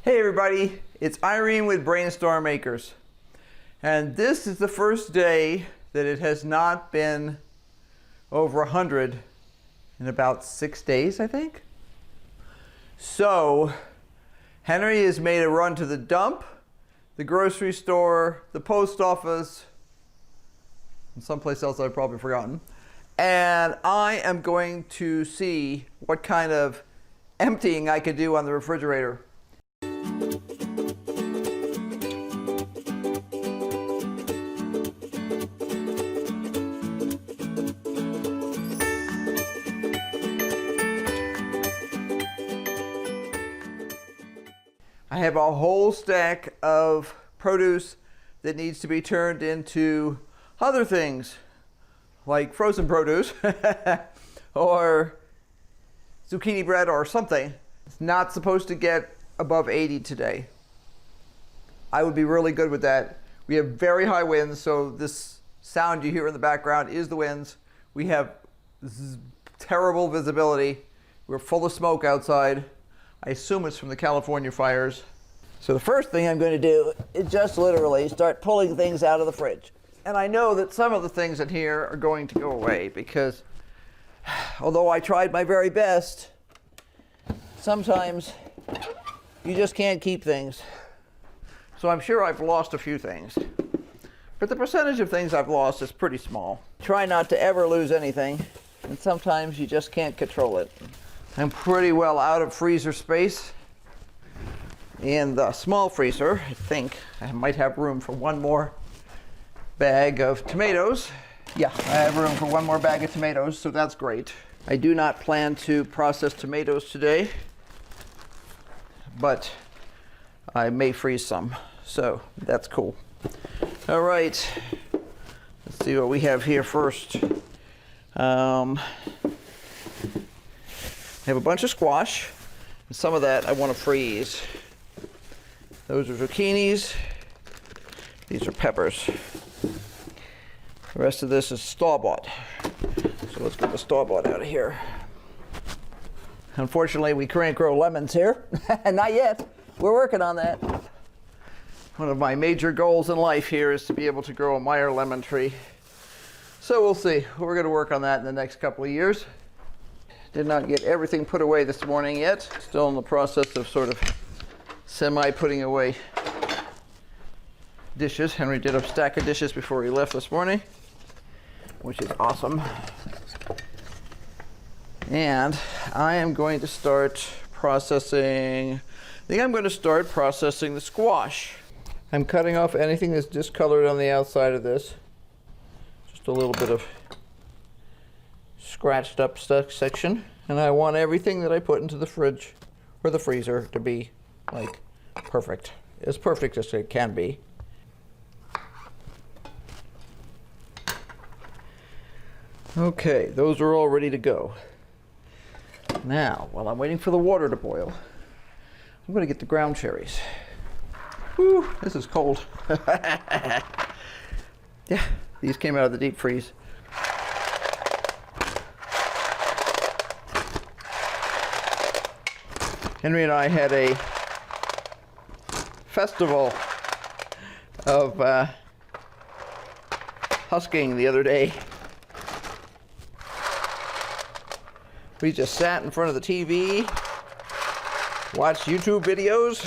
Hey everybody, it's Irene with BrainStormAcres, and this is the first day that it has not been over 100 in about 6 days, I think. So Henry has made a run to the dump, the grocery store, the post office, and someplace else I've probably forgotten, and I am going to see what kind of emptying I could do on the refrigerator. I have a whole stack of produce that needs to be turned into other things, like frozen produce or zucchini bread or something. It's not supposed to get above 80 today. I would be really good with that. We have very high winds, so this sound you hear in the background is the winds. We have terrible visibility. We're full of smoke outside. I assume it's from the California fires. So the first thing I'm going to do is just literally start pulling things out of the fridge. And I know that some of the things in here are going to go away because although I tried my very best, sometimes you just can't keep things. So I'm sure I've lost a few things. But the percentage of things I've lost is pretty small. Try not to ever lose anything, and sometimes you just can't control it. I'm pretty well out of freezer space. In the small freezer, I think I might have room for one more bag of tomatoes. Yeah, I have room for one more bag of tomatoes, so that's great. I do not plan to process tomatoes today, but I may freeze some, so that's cool. All right, let's see what we have here first. I have a bunch of squash, and some of that I want to freeze. Those are zucchinis. These are peppers. The rest of this is store-bought. So let's get the store-bought out of here. Unfortunately, we can't grow lemons here. Not yet. We're working on that. One of my major goals in life here is to be able to grow a Meyer lemon tree. So we'll see. We're going to work on that in the next couple of years. Did not get everything put away this morning yet. Still in the process of sort of semi-putting away dishes. Henry did a stack of dishes before he left this morning, which is awesome. And I am going to start processing, I think I'm going to start processing the squash. I'm cutting off anything that's discolored on the outside of this. Just a little bit of scratched up section. And I want everything that I put into the fridge or the freezer to be like perfect. As perfect as it can be. Okay, those are all ready to go. Now, while I'm waiting for the water to boil, I'm going to get the ground cherries. Whew, this is cold. Yeah, these came out of the deep freeze. Henry and I had a festival of husking the other day. We just sat in front of the TV, watched YouTube videos,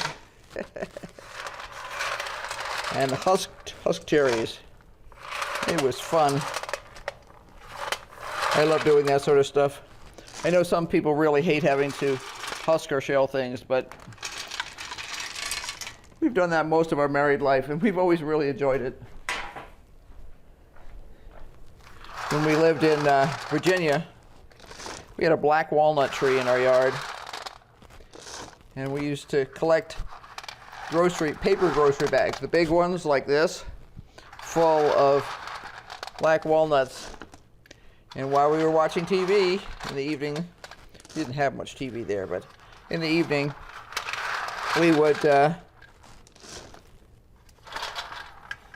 and husked cherries. It was fun. I love doing that sort of stuff. I know some people really hate having to husk or shell things, but we've done that most of our married life, and we've always really enjoyed it. When we lived in Virginia, we had a black walnut tree in our yard, and we used to collect paper grocery bags, the big ones like this, full of black walnuts. And while we were watching TV in the evening, we didn't have much TV there, but in the evening, we would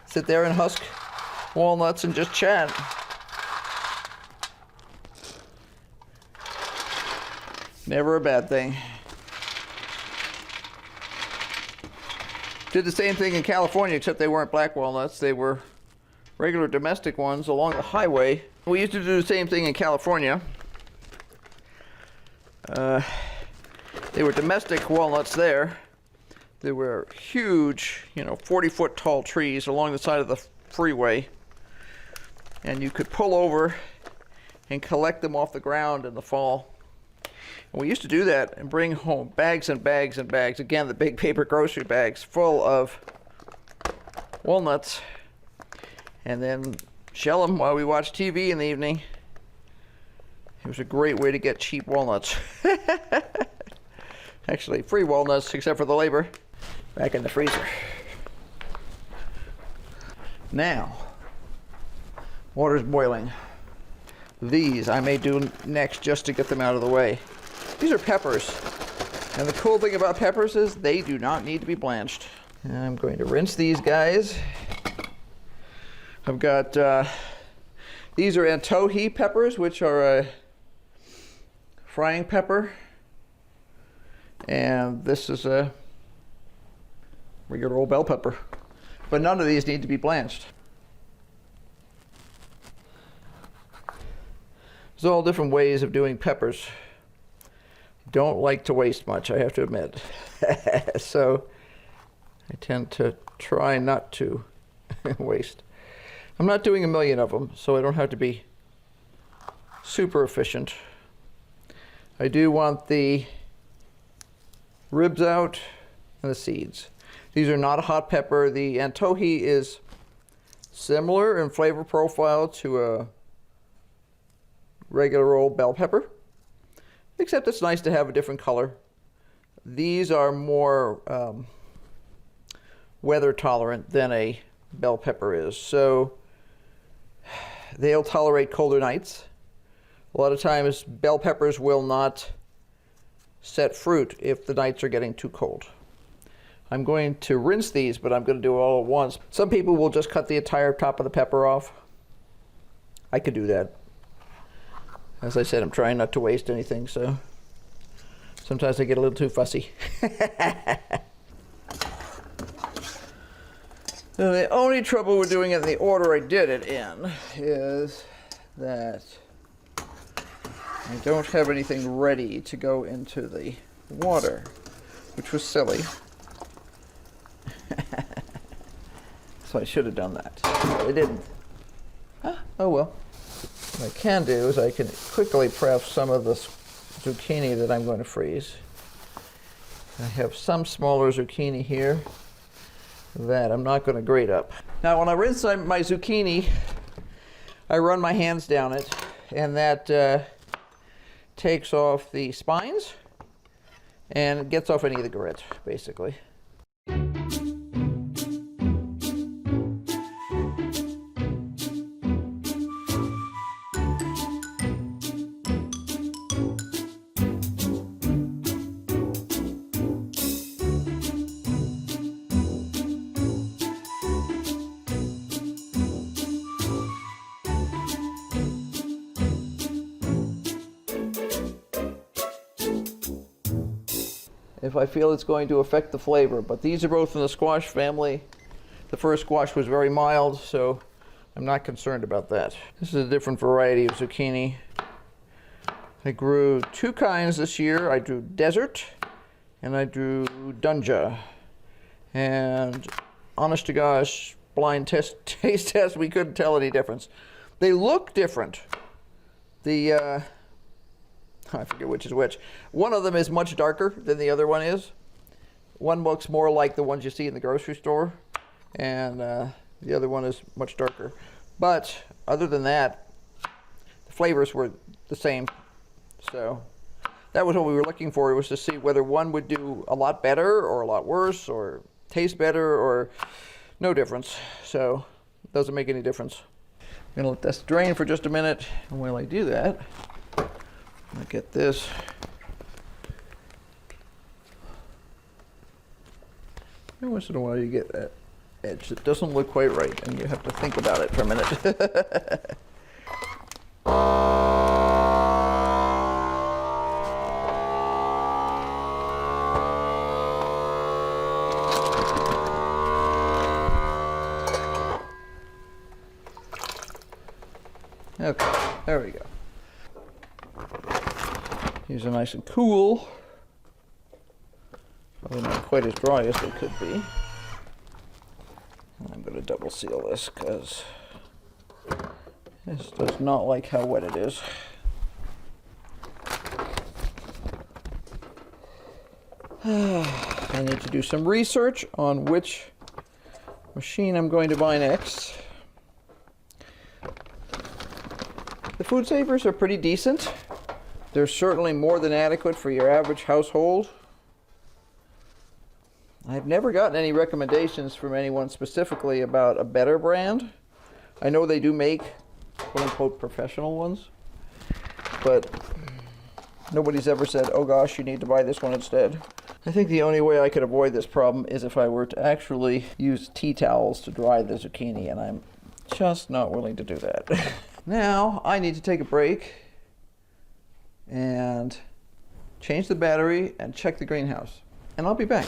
sit there and husk walnuts and just chat. Never a bad thing. Did the same thing in California, except they weren't black walnuts. They were regular domestic ones along the highway. We used to do the same thing in California. They were domestic walnuts there. They were huge, 40-foot tall trees along the side of the freeway. And you could pull over and collect them off the ground in the fall. And we used to do that and bring home bags and bags and bags. Again, the big paper grocery bags full of walnuts. And then shell them while we watched TV in the evening. It was a great way to get cheap walnuts. Actually, free walnuts, except for the labor. Back in the freezer. Now, water's boiling. These I may do next just to get them out of the way. These are peppers. And the cool thing about peppers is they do not need to be blanched. And I'm going to rinse these guys. I've got, these are antohi peppers, which are a frying pepper. And this is a regular old bell pepper. But none of these need to be blanched. There's all different ways of doing peppers. Don't like to waste much, I have to admit. So I tend to try not to waste. I'm not doing a million of them, so I don't have to be super efficient. I do want the ribs out and the seeds. These are not a hot pepper. The antohi is similar in flavor profile to a regular old bell pepper, except it's nice to have a different color. These are more weather tolerant than a bell pepper is, so they'll tolerate colder nights. A lot of times bell peppers will not set fruit if the nights are getting too cold. I'm going to rinse these, but I'm going to do it all at once. Some people will just cut the entire top of the pepper off. I could do that. As I said, I'm trying not to waste anything, so sometimes I get a little too fussy. Now, the only trouble with doing it in the order I did it in is that I don't have anything ready to go into the water, which was silly. So I should have done that, but I didn't. Oh well. What I can do is I can quickly prep some of the zucchini that I'm going to freeze. I have some smaller zucchini here that I'm not going to grate up. Now when I rinse my zucchini, I run my hands down it, and that takes off the spines and gets off any of the grit, basically. If I feel it's going to affect the flavor, but these are both in the squash family. The first squash was very mild, so I'm not concerned about that. This is a different variety of zucchini. I grew two kinds this year. I grew Desert and I grew Dunja. And honest to gosh, blind taste test, we couldn't tell any difference. They look different. I forget which is which. One of them is much darker than the other one is. One looks more like the ones you see in the grocery store, and the other one is much darker. But other than that, the flavors were the same. So that was what we were looking for, was to see whether one would do a lot better or a lot worse or taste better or no difference. So it doesn't make any difference. I'm gonna let this drain for just a minute, and while I do that, I'll get this. Every once in a while you get that edge that doesn't look quite right, and you have to think about it for a minute. Okay, there we go. These are nice and cool. Probably not quite as dry as they could be. I'm going to double seal this because this does not like how wet it is. I need to do some research on which machine I'm going to buy next. The food savers are pretty decent. They're certainly more than adequate for your average household. I've never gotten any recommendations from anyone specifically about a better brand. I know they do make quote-unquote professional ones, but nobody's ever said, oh gosh, you need to buy this one instead. I think the only way I could avoid this problem is if I were to actually use tea towels to dry the zucchini, and I'm just not willing to do that. Now I need to take a break and change the battery and check the greenhouse, and I'll be back.